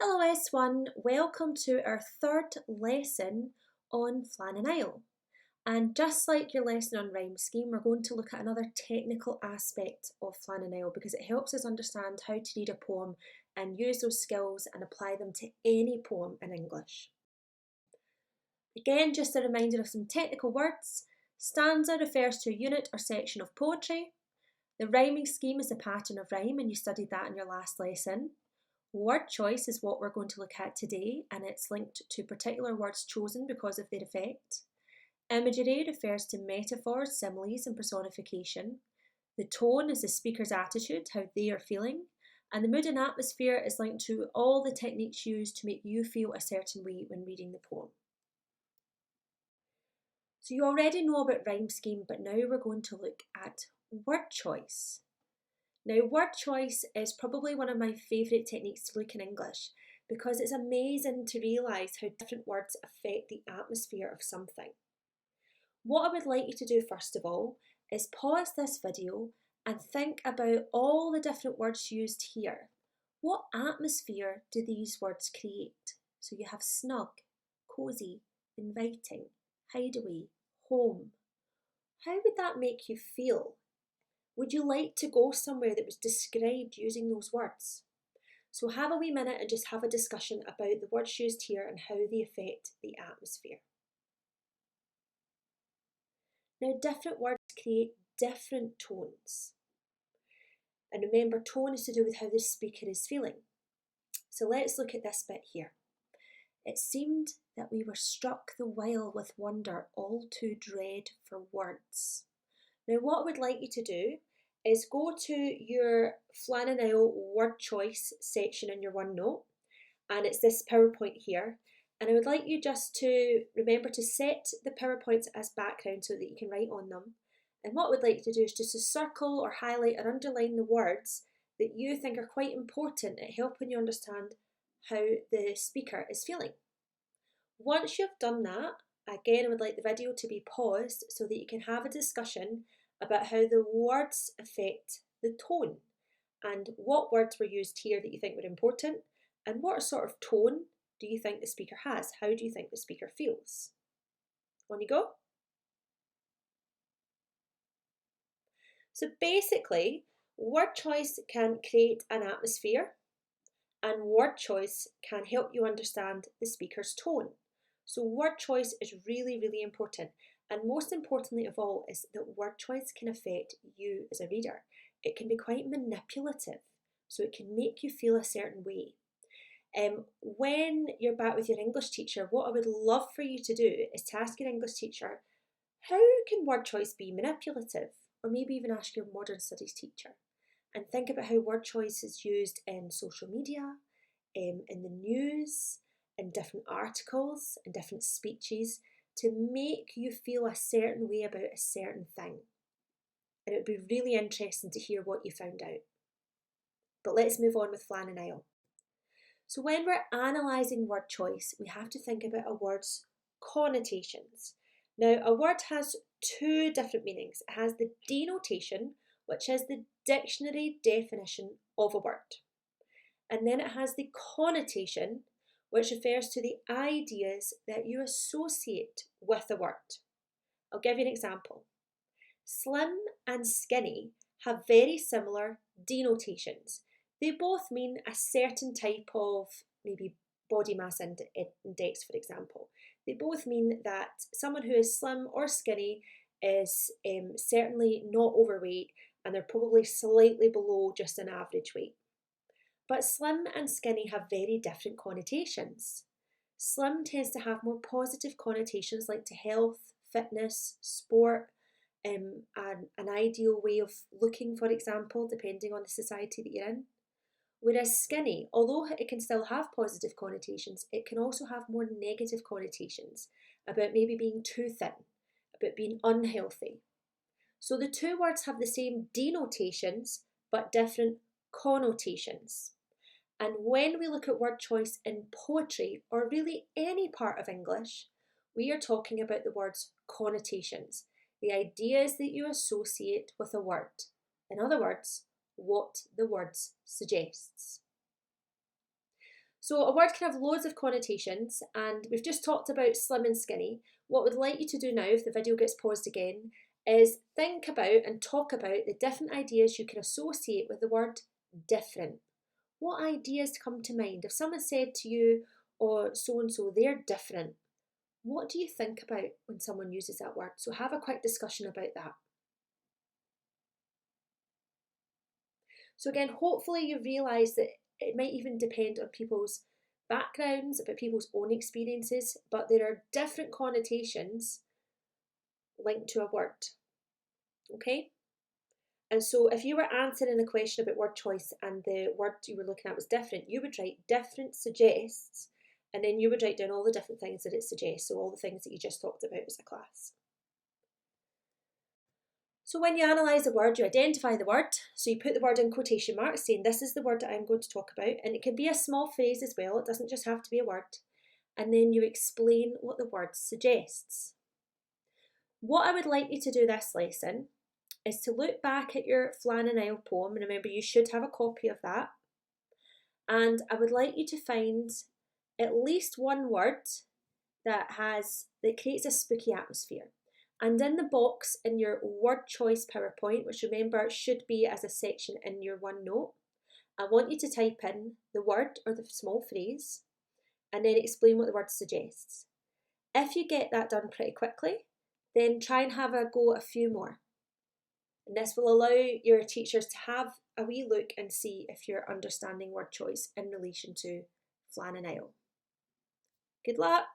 Hello S1, welcome to our third lesson on Flannan. And just like your lesson on rhyme scheme, we're going to look at another technical aspect of Flannan because it helps us understand how to read a poem and use those skills and apply them to any poem in English. Again, just a reminder of some technical words. Stanza refers to a unit or section of poetry. The rhyming scheme is a pattern of rhyme, and you studied that in your last lesson. Word choice is what we're going to look at today, and it's linked to particular words chosen because of their effect. Imagery refers to metaphors, similes, and personification. The tone is the speaker's attitude, how they are feeling. And the mood and atmosphere is linked to all the techniques used to make you feel a certain way when reading the poem. So you already know about rhyme scheme, but now we're going to look at word choice. Now, word choice is probably one of my favourite techniques to look in English because it's amazing to realise how different words affect the atmosphere of something. What I would like you to do first of all is pause this video and think about all the different words used here. What atmosphere do these words create? So you have snug, cosy, inviting, hideaway, home. How would that make you feel? Would you like to go somewhere that was described using those words? So have a wee minute and just have a discussion about the words used here and how they affect the atmosphere. Now, different words create different tones. And remember, tone is to do with how the speaker is feeling. So let's look at this bit here. It seemed that we were struck the while with wonder, all too dread for words. Now, what I would like you to do is go to your Flannan word choice section in your OneNote, and it's this PowerPoint here. And I would like you just to remember to set the PowerPoints as background so that you can write on them. And what I would like you to do is just to circle or highlight or underline the words that you think are quite important at helping you understand how the speaker is feeling. Once you've done that, again, I would like the video to be paused so that you can have a discussion about how the words affect the tone and what words were used here that you think were important and what sort of tone do you think the speaker has? How do you think the speaker feels? On you go. So basically, word choice can create an atmosphere and word choice can help you understand the speaker's tone. So word choice is really, really important. And most importantly of all is that word choice can affect you as a reader. It can be quite manipulative, so it can make you feel a certain way. When you're back with your English teacher, what I would love for you to do is to ask your English teacher, how can word choice be manipulative? Or maybe even ask your modern studies teacher and think about how word choice is used in social media, in the news, in different articles, in different speeches, to make you feel a certain way about a certain thing. And it would be really interesting to hear what you found out. But let's move on with Flannan. So when we're analysing word choice, we have to think about a word's connotations. Now, a word has two different meanings. It has the denotation, which is the dictionary definition of a word. And then it has the connotation, which refers to the ideas that you associate with a word. I'll give you an example. Slim and skinny have very similar denotations. They both mean a certain type of maybe body mass index, for example. They both mean that someone who is slim or skinny is certainly not overweight and they're probably slightly below just an average weight. But slim and skinny have very different connotations. Slim tends to have more positive connotations linked to health, fitness, sport, an ideal way of looking, for example, depending on the society that you're in. Whereas skinny, although it can still have positive connotations, it can also have more negative connotations about maybe being too thin, about being unhealthy. So the two words have the same denotations, but different connotations. And when we look at word choice in poetry, or really any part of English, we are talking about the word's connotations, the ideas that you associate with a word. In other words, what the word suggests. So a word can have loads of connotations, and we've just talked about slim and skinny. What we'd like you to do now, if the video gets paused again, is think about and talk about the different ideas you can associate with the word different. What ideas come to mind? If someone said to you, or so and so, they're different, what do you think about when someone uses that word? So have a quick discussion about that. So again, hopefully you realise that it might even depend on people's backgrounds, about people's own experiences, but there are different connotations linked to a word. Okay? And so if you were answering a question about word choice and the word you were looking at was different, you would write different suggests, and then you would write down all the different things that it suggests, so all the things that you just talked about as a class. So when you analyse a word, you identify the word. So you put the word in quotation marks saying this is the word that I'm going to talk about. And it can be a small phrase as well. It doesn't just have to be a word. And then you explain what the word suggests. What I would like you to do this lesson is to look back at your Flannan poem. And remember, you should have a copy of that. And I would like you to find at least one word that creates a spooky atmosphere. And in the box in your word choice PowerPoint, which remember should be as a section in your OneNote, I want you to type in the word or the small phrase and then explain what the word suggests. If you get that done pretty quickly, then try and have a go at a few more. And this will allow your teachers to have a wee look and see if you're understanding word choice in relation to Flannan. Good luck!